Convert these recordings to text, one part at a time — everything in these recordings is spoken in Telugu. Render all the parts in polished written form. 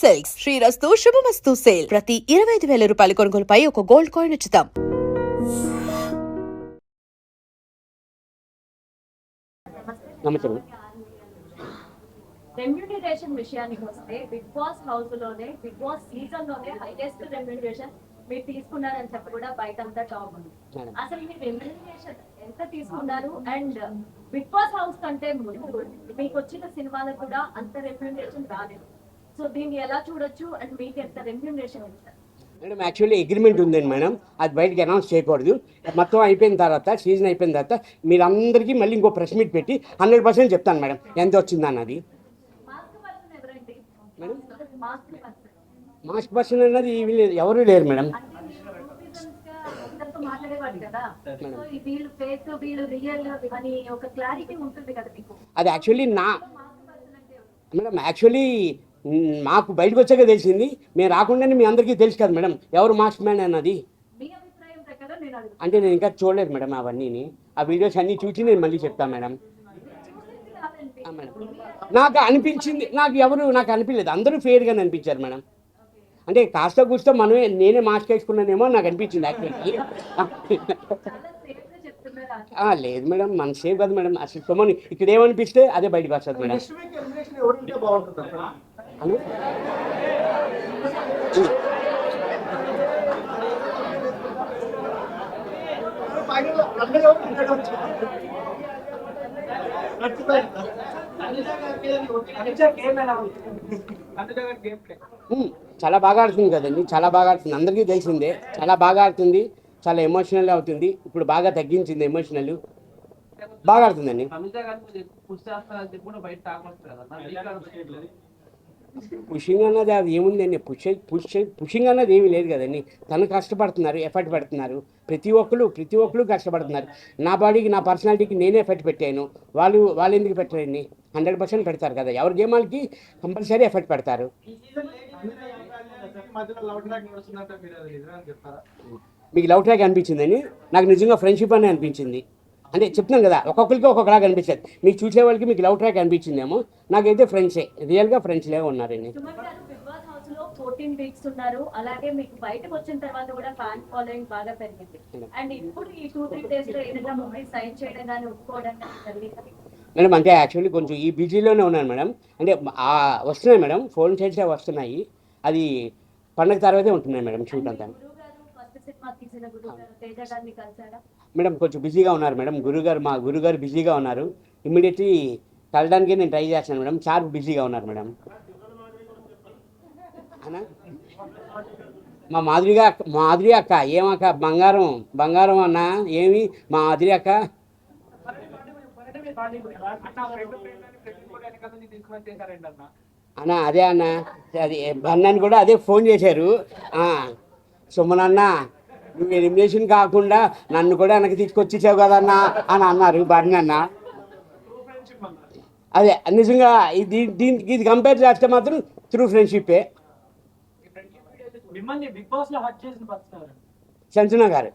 సిల్క్స్ శ్రీరస్తు శుభమస్తు సేల్ ప్రతి 25,000 రూపాయల కొనుగోలుపై ఒక గోల్డ్ కాయిన్ ఉచితం. రెమ్యూనరేషన్ విషయానికి వస్తే బిగ్ బాస్ హౌస్ లోనే బిగ్ బాస్ సీజన్ లోనే హైయెస్ట్ రెమ్యూనరేషన్ మీరు తీసుకున్నారని చెప్పి కూడా బయట అంతా టాప్ ఉంది. అసలు మీరు రెమ్యూనరేషన్ ఎంత తీసుకున్నారు? అండ్ బిగ్ బాస్ హౌస్ కంటే ముందు మీకు వచ్చిన సినిమాలకు కూడా అంత రెమ్యూనరేషన్ రాలేదు. సో దీన్ని ఎలా చూడొచ్చు? అండ్ మీకు ఎంత రెమ్యూనరేషన్ ఇస్తారు? మేడం యాక్చువల్లీ అగ్రిమెంట్ ఉందండి మేడం, అది బయటకి అనౌన్స్ చేయకూడదు. మొత్తం అయిపోయిన తర్వాత, సీజన్ అయిపోయిన తర్వాత మీరందరికీ మళ్ళీ ఇంకో ప్రెస్ మీట్ పెట్టి 100% చెప్తాను మేడం ఎంత వచ్చిందన్నది. మేడం మాస్క్ పర్సన్ అన్నది ఎవరు లేరు మేడం. అది యాక్చువల్లీ మాకు బయటకు వచ్చాక తెలిసింది. మేము రాకుండానే మీ అందరికీ తెలుసు కదా మేడం ఎవరు మాస్క్ మ్యాన్ అన్నది. అంటే నేను ఇంకా చూడలేదు మేడం అవన్నీ. ఆ వీడియోస్ అన్నీ చూసి నేను మళ్ళీ చెప్తాను మేడం. మేడం నాకు అనిపించింది, నాకు అనిపించలేదు, అందరూ ఫెయిర్గానే అనిపించారు మేడం. అంటే కాస్త కూస్తో నేనే మాస్క్ వేసుకున్నానేమో నాకు అనిపించింది యాక్చువల్లీ. లేదు మేడం, మన సేఫ్ కదా మేడం. అసలు సొమ్మని ఇక్కడ ఏమనిపిస్తే అదే బయటకు వస్తుంది మేడం. చాలా బాగా ఆడుతుంది కదండి, చాలా బాగా ఆడుతుంది, అందరికీ తెలిసిందే. చాలా బాగా ఆడుతుంది, చాలా ఎమోషనల్ అవుతుంది. ఇప్పుడు బాగా తగ్గించింది ఎమోషనల్, బాగా ఆడుతుందండి. పుషింగ్ అన్నది అది ఏముందండి, పుషింగ్ అన్నది ఏమీ లేదు కదండి. తను కష్టపడుతున్నారు, ఎఫర్ట్ పెడుతున్నారు. ప్రతి ఒక్కరు కష్టపడుతున్నారు. నా బాడీకి, నా పర్సనాలిటీకి నేనే ఎఫర్ట్ పెట్టాను. వాళ్ళు ఎందుకు పెట్టరండి? 100% పెడతారు కదా. ఎవరి గేమాలకి కంపల్సరీ ఎఫర్ట్ పెడతారు. మీకు లవ్ ట్రాక్ అనిపించిందని నాకు నిజంగా ఫ్రెండ్షిప్ అని అనిపించింది. అంటే చెప్తున్నాను కదా, ఒక్కొక్కరికి ఒక్కొక్కలాగా అనిపించేది. మీకు చూసే వాళ్ళకి మీకు లవ్ ట్రాక్ అనిపించిందేమో, నాకైతే ఫ్రెండ్సే, రియల్గా ఫ్రెండ్స్లే ఉన్నారండి. 14 వీక్స్ ఉన్నారు. అలాగే మీకు బయటకు వచ్చిన తర్వాత కూడా ఫ్యాన్ ఫాలోయింగ్ బాగా పెరిగింది. అండ్ ఇప్పుడు ఈ 2-3 డేస్ లో ఏదైనా మూవీ సైన్ చేయడం కానీ ఒప్పుకోవడం కానీ జరిగింది మేడం. అంటే యాక్చువల్లీ కొంచెం ఈ బిజీలోనే ఉన్నాను మేడం. అంటే వస్తున్నాయి మేడం, ఫోన్ చేసే వస్తున్నాయి. అది పండగ తర్వాతే ఉంటున్నాయి మేడం షూట్ అంతా. మేడం కొంచెం బిజీగా ఉన్నారు మేడం. మా గురుగారు బిజీగా ఉన్నారు. ఇమ్మీడియట్లీ కలడానికి నేను ట్రై చేస్తాను మేడం. చార్ బిజీగా ఉన్నారు మేడం. అన్నా మా మాధురి అక్క ఏమక్క బంగారం అన్న ఏమి మాధురి అక్క అన్న అదే అన్న, అది అన్నని కూడా అదే ఫోన్ చేశారు. సుమనన్న నువ్వు ఎలిమినేషన్ కాకుండా నన్ను కూడా వెనక్కి తీసుకొచ్చేసావు కదన్నా అని అన్నారు బన్నన్న. అదే నిజంగా దీనికి ఇది కంపేర్ చేస్తే మాత్రం త్రూ ఫ్రెండ్షిప్పే. సంజన గారు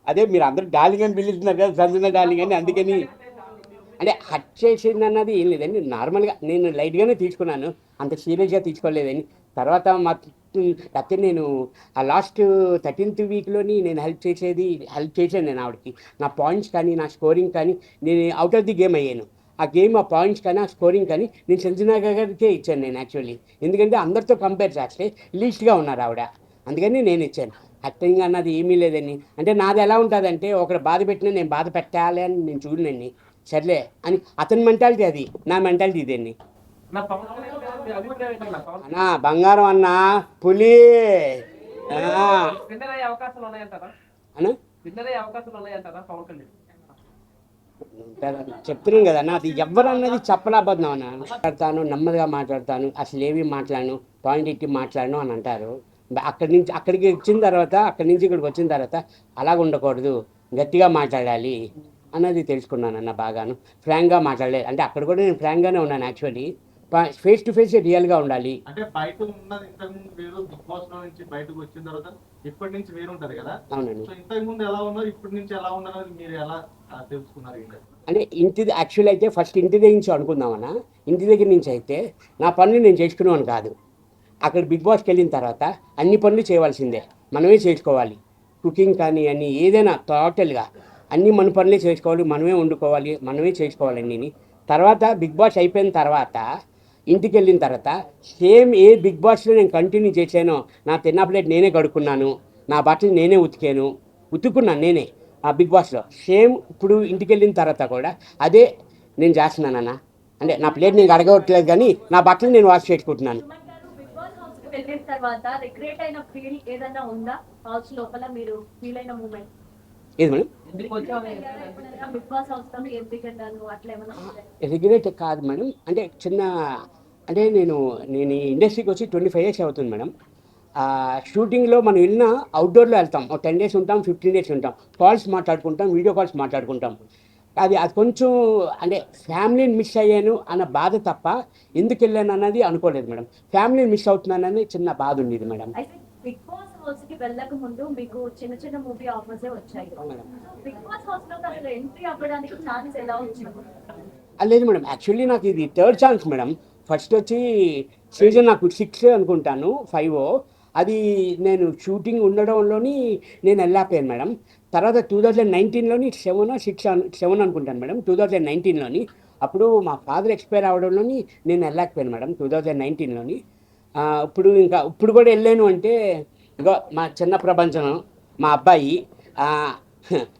అదే మీరు అందరూ డార్లింగ్ అని పిలుస్తున్నారు కదా, సంజన డార్లింగ్ అని. అందుకని అంటే హట్ చేసింది అన్నది ఏం లేదండి, నార్మల్గా నేను లైట్గానే తీసుకున్నాను, అంత సీరియస్గా తీసుకోలేదని. తర్వాత లేకపోతే నేను ఆ లాస్ట్ 13th వీక్లోని నేను హెల్ప్ చేశాను నేను ఆవిడకి. నా పాయింట్స్ కానీ, నా స్కోరింగ్ కానీ, నేను అవుట్ ఆఫ్ ది గేమ్ అయ్యాను. ఆ పాయింట్స్ కానీ, ఆ స్కోరింగ్ కానీ నేను సంజనా గారికే ఇచ్చాను నేను యాక్చువల్లీ. ఎందుకంటే అందరితో కంపేర్ చేస్తే లీస్ట్గా ఉన్నారు ఆవిడ, అందుకని నేను ఇచ్చాను. హట్టింగ్ అన్నది ఏమీ లేదండి. అంటే నాది ఎలా ఉంటుందంటే, ఒకరు బాధ పెట్టినా నేను బాధ పెట్టాలి అని నేను చూడనండి. సర్లే అని అతని మెంటాలిటీ, అది నా మెంటాలిటీ ఇదండి. అన్నా బంగారం అన్న పులి చెప్తున్నాను కదా అన్న, అది ఎవరన్నది చెప్పలేకపోతున్నాం అన్న. మాట్లాడతాను, నెమ్మదిగా మాట్లాడతాను, అసలు ఏమి మాట్లాడను, పాయింట్ ఇట్టి మాట్లాడను అని అంటారు. అక్కడికి వచ్చిన తర్వాత, అక్కడి నుంచి ఇక్కడికి వచ్చిన తర్వాత అలాగ ఉండకూడదు, గట్టిగా మాట్లాడాలి అన్నది తెలుసుకున్నాను అన్న. బాగాను ఫ్రాంక్గా మాట్లాడలేదు. అంటే అక్కడ కూడా నేను ఫ్రాంక్గానే ఉన్నాను యాక్చువల్లీ. ఫేస్ టు ఫేస్ రియల్గా ఉండాలి. అంటే బయట ఉన్నది ఇంతకుముందు వేరు, బిగ్ బాస్ లో నుంచి బయటకు వచ్చిన తర్వాత ఇప్పటి నుంచి వేరు ఉంటది కదా. అవునండి. ఇంతకు ముందు ఎలా ఉన్నారు, ఇప్పటి నుంచి ఎలా ఉన్నారు మీరు ఎలా తెలుసుకున్నారు? అంటే ఇంటి యాక్చువల్ అయితే ఫస్ట్ ఇంటి దగ్గర నుంచి అనుకుందామన్నా. ఇంటి దగ్గర నుంచి అయితే నా పనులు నేను చేసుకునేవాను కాదు. అక్కడ బిగ్ బాస్కి వెళ్ళిన తర్వాత అన్ని పనులు చేయవలసిందే, మనమే చేసుకోవాలి. కుకింగ్ కానీ అన్నీ ఏదైనా టోటల్గా అన్నీ మన పనులే చేసుకోవాలి, మనమే వండుకోవాలి, మనమే చేసుకోవాలి అన్నీని. తర్వాత బిగ్ బాస్ అయిపోయిన తర్వాత ఇంటికి వెళ్ళిన తర్వాత సేమ్ ఏ బిగ్ బాస్లో నేను కంటిన్యూ చేశానో, నా తిన్న ప్లేట్ నేనే కడుక్కున్నాను, నా బట్టలు నేనే ఉతుక్కున్నాను నేనే ఆ బిగ్ బాస్లో. సేమ్ ఇప్పుడు ఇంటికి వెళ్ళిన తర్వాత కూడా అదే నేను చేస్తున్నానన్న. అంటే నా ప్లేట్ నేను కడగట్లేదు కానీ నా బట్టలు నేను వాష్ చేసుకుంటున్నాను. సుమన్ గారు బిగ్ బాస్ హౌస్ కి వెళ్ళిన తర్వాత రిగ్రెట్ అయిన ఫీల్ ఏదైనా ఉందా? హౌస్ లోపల మీరు ఫీల్ అయిన మూమెంట్ ఏది మేడం? బిగ్ బాస్ హౌస్ లో ఎందుకు వెళ్ళాను అట్లా ఏమైనా ఉందా? రిగ్రెట్ కాదు మేడం. అంటే అంటే నేను ఈ ఇండస్ట్రీకి వచ్చి 25 ఇయర్స్ అవుతుంది మేడం. షూటింగ్లో మనం వెళ్ళినా అవుట్డోర్లో వెళ్తాం, ఒక 10 డేస్ ఉంటాం, 15 డేస్ ఉంటాం, కాల్స్ మాట్లాడుకుంటాం, వీడియో కాల్స్ మాట్లాడుకుంటాం. అది కొంచెం అంటే ఫ్యామిలీని మిస్ అయ్యాను అన్న బాధ తప్ప ఎందుకు వెళ్ళాను అన్నది అనుకోలేదు మేడం. ఫ్యామిలీని మిస్ అవుతున్నానని చిన్న బాధ ఉండేది మేడం. అయితే బిగ్ బాస్ హౌస్ కి వెళ్ళక ముందు మీకు చిన్న చిన్న మూవీ ఆఫర్స్ వచ్చాయి. మేడం. బిగ్ బాస్ హౌస్ లో అసలు ఎంట్రీ అవ్వడానికి ఛాన్స్ ఎలా వచ్చింది? లేదు మేడం, యాక్చువల్లీ నాకు ఇది థర్డ్ ఛాన్స్ మేడం. ఫస్ట్ వచ్చి సీజన్ నాకు 6 అనుకుంటాను, 5 అది నేను షూటింగ్ ఉండడంలోని నేను వెళ్ళాపోయాను మేడం. తర్వాత 2019లోని 7 అనుకుంటాను మేడం, 2019లోని. అప్పుడు మా ఫాదర్ ఎక్స్పైర్ అవ్వడంలోని నేను వెళ్ళలేకపోయాను మేడం 2019లోని. ఇప్పుడు కూడా వెళ్ళాను అంటే ఇగో మా చిన్న ప్రపంచం మా అబ్బాయి ఆ,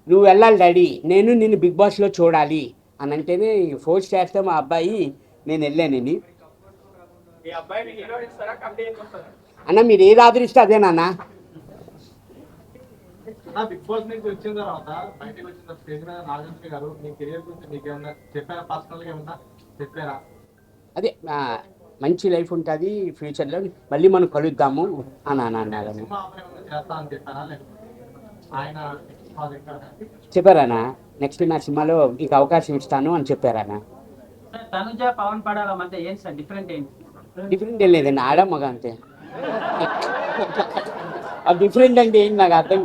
నువ్వు వెళ్ళాలి డాడీ, నేను నిన్ను బిగ్ బాస్లో చూడాలి అని అంటేనే ఫోర్స్ చేస్తే మా అబ్బాయి నేను వెళ్ళానండి. అన్న మీరు ఏది ఆదరిస్తే అదే నాన్న. బిగ్ బాస్ నుంచి వచ్చిన తర్వాత బయటకు వచ్చిన తర్వాత స్టేజ్ మీద నాగార్జున గారు మీ కెరియర్ గురించి మీకు ఏమన్నా చెప్పారా? పర్సనల్గా ఏమన్నా చెప్పారా? అదే మంచి లైఫ్ ఉంటుంది ఫ్యూచర్లో, మళ్ళీ మనం కలుద్దాము అని అన్నారు. సినిమా ఏమన్నా చేస్తా అని చెప్పారా? లేకపోతే ఆయన చెప్పారానా నెక్స్ట్ నా సినిమాలో నీకు అవకాశం ఇస్తాను అని చెప్పారానా. తనుజ పవన్ పడాల మధ్య ఏంటి సార్ డిఫరెంట్ ఏంటి? డిఫరెంట్ ఏం లేదండి, ఆడ మగ అంతే. ఆ డిఫరెంట్ అంటే ఏంటి నాకు అర్థం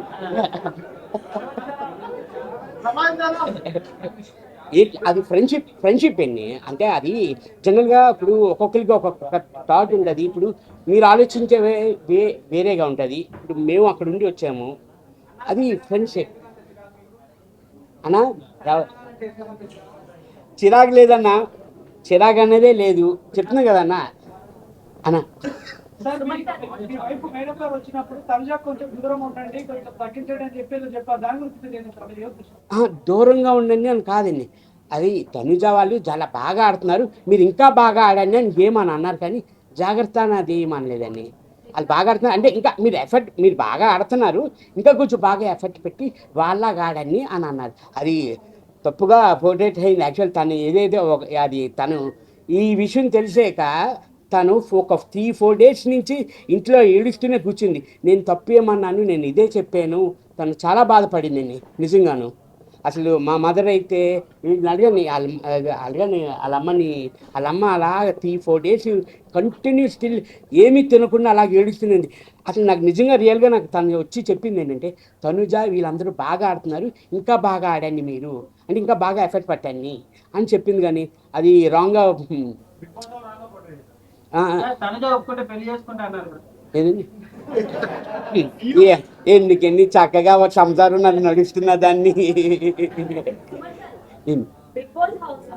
అది ఫ్రెండ్షిప్ అండి. అంటే అది జనరల్గా ఇప్పుడు ఒక్కొక్కరికి ఒక్కొక్క థాట్ ఉంటుంది. ఇప్పుడు మీరు ఆలోచించే వేరేగా ఉంటుంది. ఇప్పుడు మేము అక్కడ ఉండి వచ్చాము, అది ఫ్రెండ్షిప్ అన్నా. చిరాకు లేదన్నా, చిరాకు అనేదే లేదు, చెప్తున్నా కదన్నా అన్నా. సార్ మీ వైపు మేడంలో వచ్చినప్పుడు తనుజ కొంచెం దూరం ఉండండి, కొంచెం తగ్గించండి అని చెప్పేది చెప్పారు. దాని గురించి నేను దూరంగా ఉండండి అని కాదండి, అది తనుజ వాళ్ళు చాలా బాగా ఆడుతున్నారు, మీరు ఇంకా బాగా ఆడండి అని ఏమని అన్నారు, కానీ జాగ్రత్త అన్నది ఏమనలేదండి. అది బాగా ఆడుతున్నారు అంటే ఇంకా మీరు బాగా ఆడుతున్నారు, ఇంకా కొంచెం బాగా ఎఫర్ట్ పెట్టి వాళ్ళలాగా ఆడండి అని అన్నారు. అది తప్పుగా పోర్ట్రేట్ అయింది. యాక్చువల్ తను ఏదైతే తను ఈ విషయం తెలిసాక తను ఒక 3-4 డేస్ నుంచి ఇంట్లో ఏడుస్తూనే కూర్చుంది. నేను తప్పు ఏమన్నాను, నేను ఇదే చెప్పాను, తను చాలా బాధపడిందండి నిజంగాను. అసలు మా మదర్ అయితే అడగని వాళ్ళ అమ్మ అలా 3-4 డేస్ కంటిన్యూ స్టిల్ ఏమీ తినకుండా అలాగే ఏడుస్తుంది. అసలు నాకు నిజంగా రియల్గా నాకు తను వచ్చి చెప్పింది ఏంటంటే, తనుజ వీళ్ళందరూ బాగా ఆడుతున్నారు, ఇంకా బాగా ఆడండి మీరు, అంటే ఇంకా బాగా ఎఫర్ట్ పెట్టండి అని చెప్పింది. కానీ అది రాంగ్గా తనుజ ఒప్పుకుంటే పెళ్లి చేసుకుంటా అన్నారు. ఏదండి ఎందుకండి చక్కగా ఒక సంసారం నన్ను నడుస్తున్న దాన్ని. Big boss house